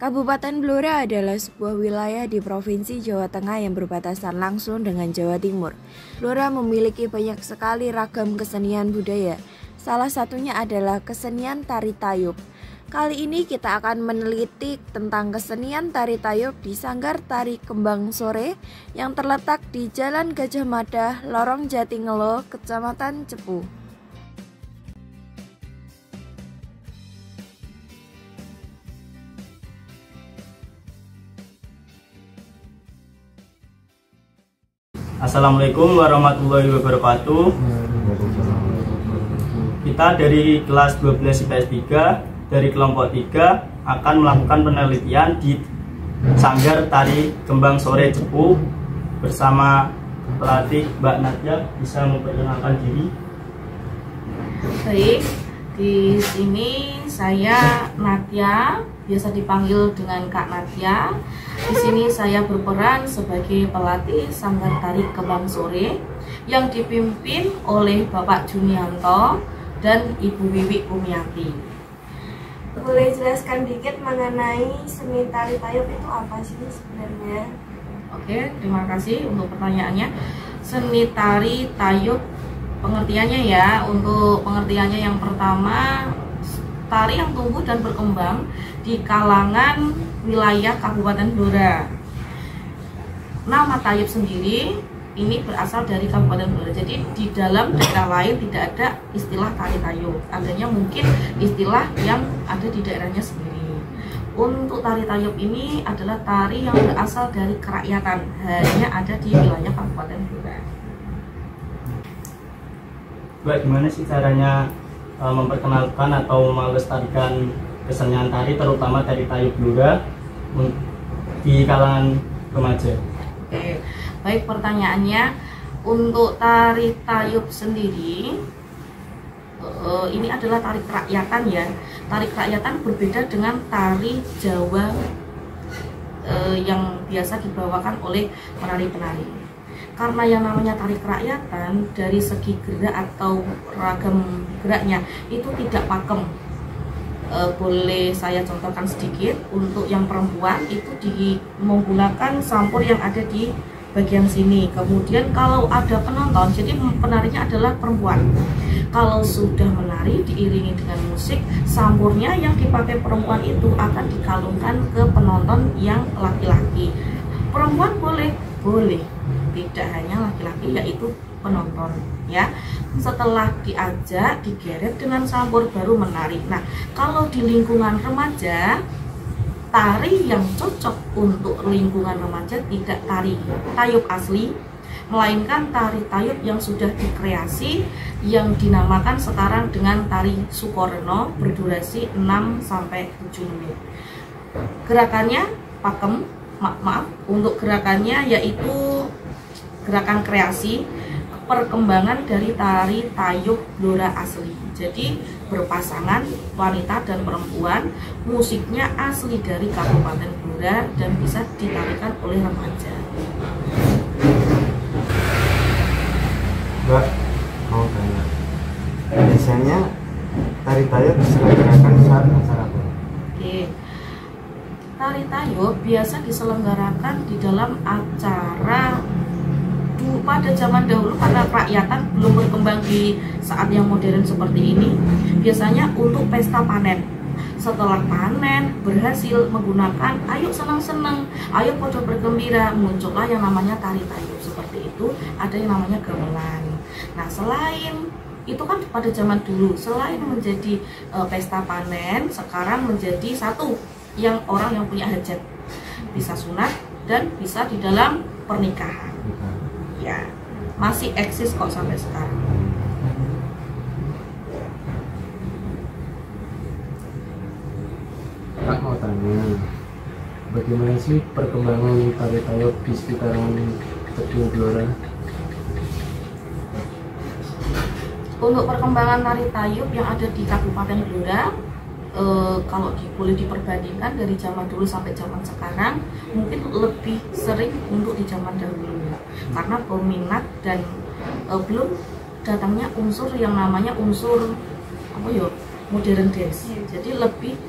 Kabupaten Blora adalah sebuah wilayah di Provinsi Jawa Tengah yang berbatasan langsung dengan Jawa Timur. Blora memiliki banyak sekali ragam kesenian budaya. Salah satunya adalah kesenian tari tayub. Kali ini kita akan meneliti tentang kesenian tari tayub di Sanggar Tari Kembang Sore yang terletak di Jalan Gajah Mada, Lorong Jatingelo, Kecamatan Cepu. Assalamualaikum warahmatullahi wabarakatuh. Kita dari kelas 12 IPS 3 dari kelompok 3 akan melakukan penelitian di Sanggar Tari Kembang Sore Cepu bersama pelatih Mbak Nadia. Bisa memperkenalkan diri? Baik, di sini saya Nadia, biasa dipanggil dengan Kak Nadia. Di sini saya berperan sebagai pelatih Sanggar Tari Kembang Sore yang dipimpin oleh Bapak Junianto dan Ibu Wiwi Kumiati. Boleh jelaskan dikit mengenai seni tari tayub itu apa sih sebenarnya? Oke, terima kasih untuk pertanyaannya. Seni tari tayub pengertiannya ya, untuk pengertiannya yang pertama, tari yang tumbuh dan berkembang di kalangan wilayah Kabupaten Blora. Nama tayub sendiri ini berasal dari Kabupaten Blora. Jadi di dalam daerah lain tidak ada istilah tari tayub. Adanya mungkin istilah yang ada di daerahnya sendiri. Untuk tari tayub ini adalah tari yang berasal dari kerakyatan, hanya ada di wilayah Kabupaten Blora. Mbak, gimana sih caranya memperkenalkan atau melestarikan kesenian tari, terutama tari tayub Blora di kalangan remaja? Oke, baik, pertanyaannya untuk tari tayub sendiri ini adalah tari kerakyatan ya. Tari kerakyatan berbeda dengan tari Jawa yang biasa dibawakan oleh penari-penari. Karena yang namanya tari kerakyatan dari segi gerak atau ragam geraknya itu tidak pakem. Boleh saya contohkan sedikit. Untuk yang perempuan itu menggunakan sampur yang ada di bagian sini. Kemudian kalau ada penonton, jadi penarinya adalah perempuan. Kalau sudah menari diiringi dengan musik, sampurnya yang dipakai perempuan itu akan dikalungkan ke penonton yang laki-laki. Perempuan boleh, tidak hanya laki-laki, yaitu penonton ya. Setelah diajak, digeret dengan sampur baru menari. Nah, kalau di lingkungan remaja, tari yang cocok untuk lingkungan remaja tidak tari tayub asli, melainkan tari tayub yang sudah dikreasi yang dinamakan sekarang dengan tari Sukorno berdurasi 6-7 menit. Gerakannya pakem, maaf, untuk gerakannya yaitu gerakan kreasi perkembangan dari tari tayub Blora asli. Jadi berpasangan wanita dan perempuan, musiknya asli dari Kabupaten Blora dan bisa ditarikan oleh remaja. Mbak, mau tanya, biasanya tari tayub diselenggarakan saat acara apa? Oke, tari tayub biasa diselenggarakan di dalam acara pada zaman dahulu, karena kerakyatan belum berkembang di saat yang modern seperti ini. Biasanya untuk pesta panen. Setelah panen berhasil menggunakan ayo senang-senang, ayo podo bergembira, muncullah yang namanya tari tayub. Seperti itu, ada yang namanya gamelan. Nah, selain itu kan pada zaman dulu, selain menjadi pesta panen, sekarang menjadi satu yang orang yang punya hajat, bisa sunat dan bisa di dalam pernikahan. Ya, masih eksis kok sampai sekarang. Pak, mau tanya, bagaimana sih perkembangan tari tayub di sekitaran Stadion Blora? Untuk perkembangan tari tayub yang ada di Kabupaten Blora, kalau boleh diperbandingkan dari zaman dulu sampai zaman sekarang, mungkin lebih sering untuk di zaman dahulu, karena peminat dan belum datangnya unsur yang namanya unsur apa ya, modern dance. Jadi lebih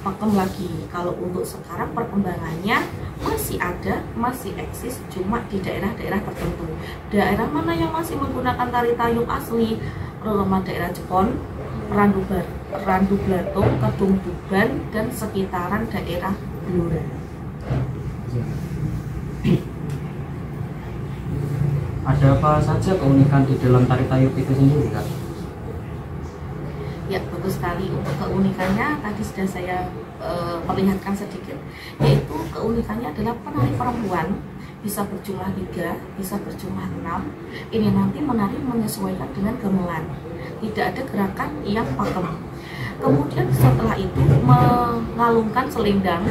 pakem lagi. Kalau untuk sekarang perkembangannya masih ada, masih eksis, cuma di daerah-daerah tertentu. Daerah mana yang masih menggunakan tari tayub asli? Terutama daerah Jepon, Randu Blatung, Kedung Tuban, dan sekitaran daerah Blora. Ada apa saja keunikan di dalam tari tayub itu sendiri, Kak? Ya, bagus sekali. Untuk keunikannya tadi sudah saya perlihatkan sedikit, yaitu keunikannya adalah penari perempuan bisa berjumlah 3, bisa berjumlah 6. Ini nanti menari menyesuaikan dengan gamelan, tidak ada gerakan yang pakem. Kemudian setelah itu mengalungkan selendang,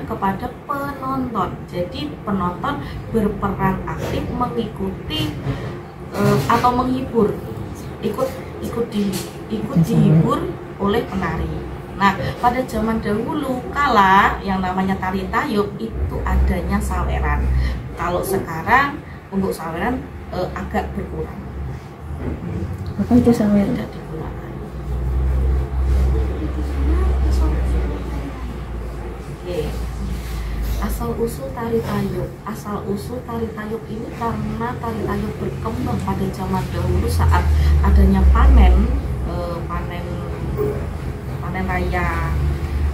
kepada penonton. Jadi penonton berperan aktif mengikuti atau menghibur, ikut dihibur oleh penari. Nah, pada zaman dahulu kala yang namanya tari tayub itu adanya saweran. Kalau sekarang untuk saweran agak berkurang. Apa itu saweran? Tidak digunakan. Oke. Asal usul tari tayub ini karena tari tayub berkembang pada zaman dahulu saat adanya panen raya,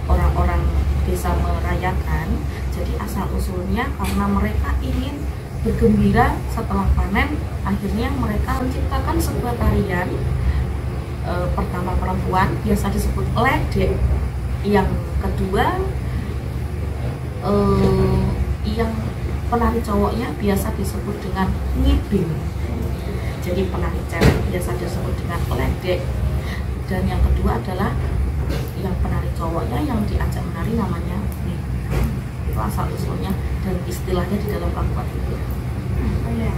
orang-orang desa merayakan. Jadi asal usulnya karena mereka ingin bergembira setelah panen, akhirnya mereka menciptakan sebuah tarian. Pertama perempuan biasa disebut ledek, yang kedua yang penari cowoknya biasa disebut dengan ngibing. Jadi penari cewek biasa disebut dengan ledek, dan yang kedua adalah yang penari cowoknya yang diajak menari namanya ngibing. Itu asal usulnya dan istilahnya di dalam kabupaten itu. Oh ya,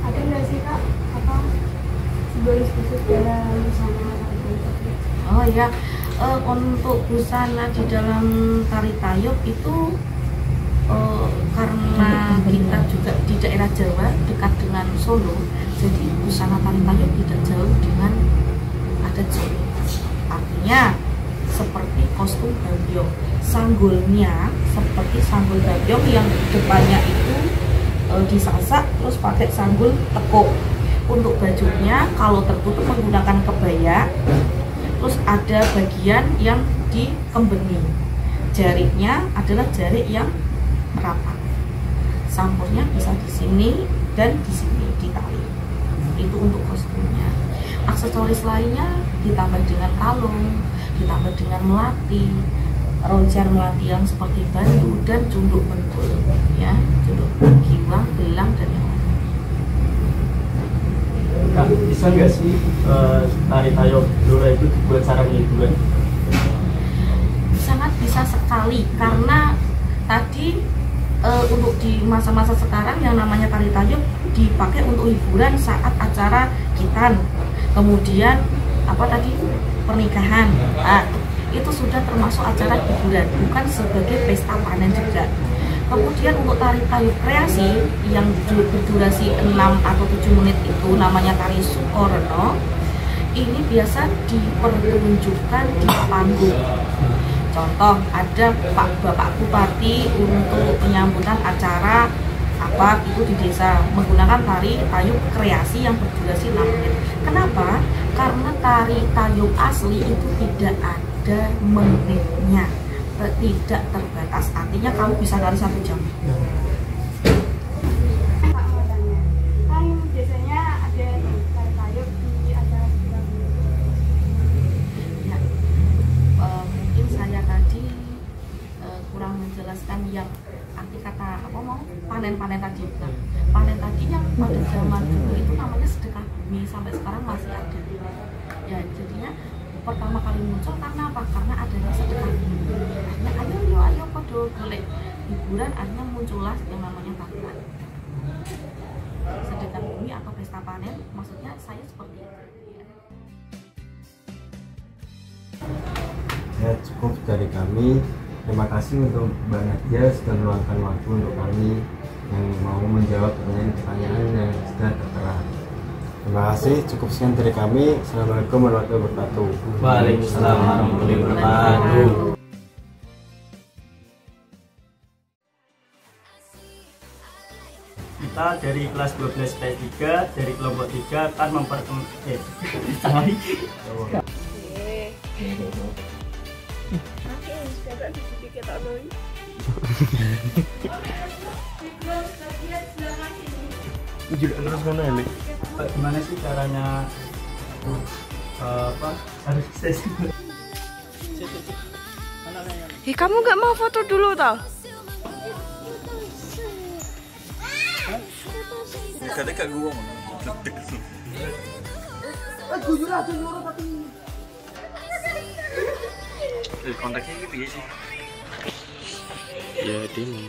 ada nggak sih Kak sebuah khusus dalam busana tari tayub? Oh ya, untuk busana di dalam tari tayub itu karena kita juga di daerah Jawa dekat dengan Solo, jadi busana tari tayub tidak jauh dengan adat Solo. Artinya seperti kostum gambyong, sanggulnya seperti sanggul gambyong yang depannya itu disasak terus pakai sanggul tekuk. Untuk bajunya kalau tertutup menggunakan kebaya, terus ada bagian yang dikembeni. Jariknya adalah jarik yang rapat. Sampurnya bisa di sini dan di sini di tali. Itu untuk kostumnya. Aksesoris lainnya ditambah dengan kalung, ditambah dengan melati, roncer melati yang seperti bandu dan cunduk bentul, ya, cunduk giwang, belang dan yang lain. Kak, bisa nggak sih tari tayub Blora itu dibuat secara hiburan? Sangat bisa sekali, karena tadi untuk di masa-masa sekarang yang namanya tari tayub dipakai untuk hiburan saat acara khitan, kemudian pernikahan. Itu sudah termasuk acara hiburan, bukan sebagai pesta panen juga. Kemudian untuk tari tayub kreasi yang berdurasi 6 atau 7 menit itu namanya tari Sukorno. Ini biasa dipertunjukkan di panggung. Contoh, ada Bapak Bupati untuk penyambutan acara itu di desa menggunakan tari tayub kreasi yang berdurasi 6 menit. Kenapa? Karena tari tayub asli itu tidak ada menitnya, tidak terbatas. Artinya kamu bisa nari 1 jam. Pak, mau tanya, kan biasanya ada tari tayub di acara hiburan. Ya, mungkin saya tadi kurang menjelaskan yang arti kata panen tadi. Nah, panen tadi yang pada zaman dulu itu namanya sedekah bumi, sampai sekarang masih ada. Ya, jadinya pertama kali muncul karena apa? Karena adanya sedekah bumi. Akhirnya ayo podo golek hiburan, akhirnya muncullah yang namanya tarian. Sedekah bumi atau pesta panen, maksudnya saya seperti itu. Ya, cukup dari kami. Terima kasih untuk Mbak Nadia sudah meluangkan waktu untuk kami yang mau menjawab pertanyaan-pertanyaan yang sudah tertera. Terima kasih, cukup sekian dari kami. Assalamualaikum warahmatullahi wabarakatuh. Waalaikumsalam warahmatullahi wabarakatuh. Kita dari kelas 12 IPS 3 dari kelompok 3 akan memperkenalkan gimana sih caranya harus sesi. Kamu nggak mau foto dulu tau? Kata gua mau. Kontaknya gitu ya sih. Ya demo.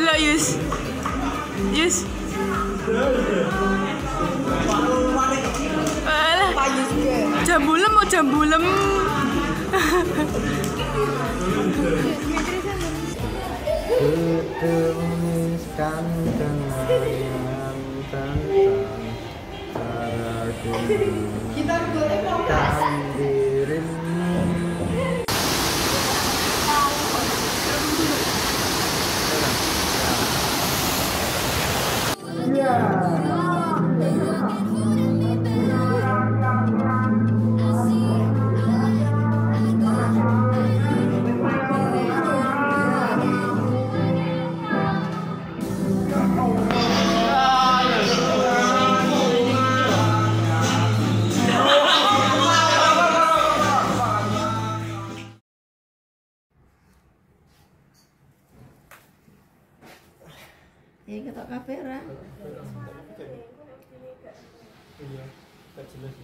Lah Yus. Alah. Jambulem mau jambulem. Tuliskan kenangan tentang cara dirimu. Ya ketok kamera. Iya, tak jelas.